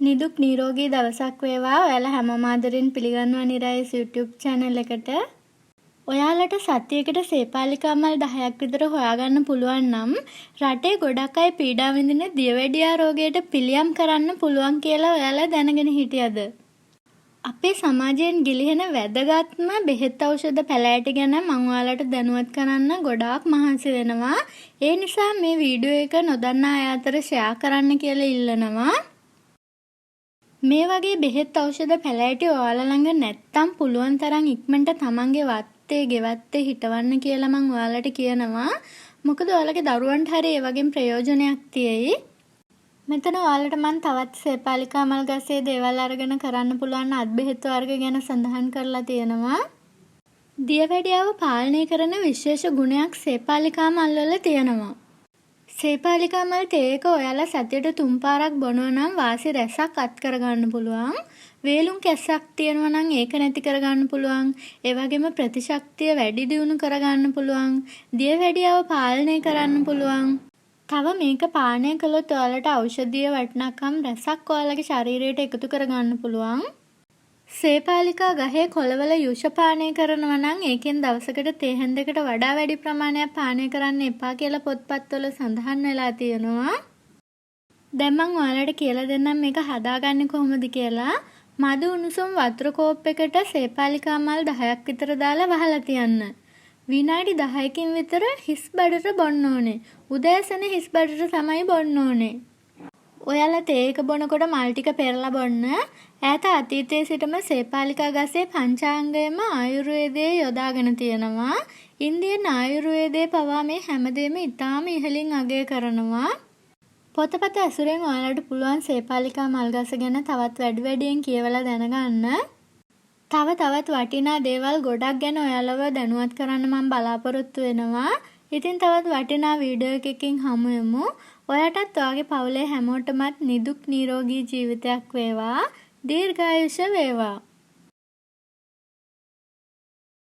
නිදුක් නිරෝගී දවසක් වේවා. ඔයාලා හැමෝම ආදරෙන් පිළිගන්නවා නිරා's YouTube channel එකට. ඔයාලට සතියකට සේපාලිකා මල් 10ක් විතර හොයාගන්න පුළුවන් නම් රටේ ගොඩක් අය පීඩා විඳින දියවැඩියා රෝගයට පිළියම් කරන්න පුළුවන් කියලා ඔයාලා දැනගෙන හිටියද? අපේ සමාජයෙන් ගිලිහෙන වැදගත්ම බෙහෙත් ඖෂධ පැලෑටි ගැන මම ඔයාලට දැනුවත් කරන්න ගොඩාක් මහන්සි වෙනවා. ඒ නිසා මේ වීඩියෝ එක නොදන්නා අය අතර ෂෙයා කරන්න කියලා ඉල්ලනවා. මේ වගේ බෙහෙත් ඖෂධ පැලෑටි ඔයාලා ළඟ නැත්තම් පුළුවන් තරම් ඉක්මනට තමන්ගේ වත්තේ ගෙවත්තේ හිටවන්න කියලා මම ඔයාලට කියනවා. මොකද ඔයාලගේ දරුවන්ට හරි ඒ වගේම ප්‍රයෝජනයක් තියෙයි. මෙතන ඔයාලට මම තවත් සේපාලිකා මල් ගස්සේ දේවල් අරගෙන කරන්න පුළුවන් අත් බෙහෙත් වර්ග ගැන සඳහන් කරලා තියෙනවා. දියවැඩියාව පාලනය කරන විශේෂ ගුණයක් සේපාලිකා මල් වල තියෙනවා. සේපාලිකා මල් තේ එක ඔයාලා සතියට 3 පාරක් බොනවා නම් වාසි රැසක් අත් කරගන්න පුළුවන්. වේලුම් කැස්සක් තියෙනවා නම් ඒක නැති කරගන්න පුළුවන්. ඒ වගේම ප්‍රතිශක්තිය වැඩි දියුණු කරගන්න පුළුවන්. දියවැඩියාව පාලනය කරන්න පුළුවන්. තව මේක පානය කළොත් ඔයාලට ඖෂධීය වටිනාකම් රැසක් ඔයාලගේ ශරීරයට එකතු කරගන්න පුළුවන්. සේපාලිකා ගහේ කොළවල යුෂ පානය කරනවා නම් ඒකෙන් දවසකට තේ හැන්දකට වඩා වැඩි ප්‍රමාණයක් පානය කරන්න එපා කියලා පොත්පත්වල සඳහන් වෙලා තියෙනවා. දැන් මම ඔයාලට කියලා දෙන්නම් මේක හදාගන්නේ කොහොමද කියලා. මද උණුසුම් වතුර කෝප් එකට සේපාලිකා මල් 10ක් විතර දාලා වහලා තියන්න. විනාඩි 10කින් විතර හිස් බඩට බොන්න ඕනේ. උදෑසන හිස් බඩට තමයි බොන්න ඕනේ. ඔයාලා තේ එක බොනකොට මල් ටික පෙරලා බොන්න. ඈත අතීතයේ සිටම සේපාලිකා ගසේ පංචාංගයම ආයුර්වේදයේ යොදාගෙන තියෙනවා. ඉන්දියන් ආයුර්වේදයේ පවා මේ හැමදේම ඉතාම ඉහළින් අගය කරනවා. පොතපත ඇසුරෙන් ඔයාලට පුළුවන් සේපාලිකා මල් ගස ගැන තවත් වැඩියෙන් කියවලා දැනගන්න. තවත් වටිනා දේවල් ගොඩක් ගැන ඔයාලව දැනුවත් කරන්න මම බලාපොරොත්තු වෙනවා. ඉතින් තවත් වටිනා වීඩියෝ එකකින් හමු වෙමු. ඔයාටත් ඔයාගේ පවුලේ හැමෝටමත් නිදුක් නිරෝගී ජීවිතයක් වේවා. දීර්ඝායුෂ වේවා.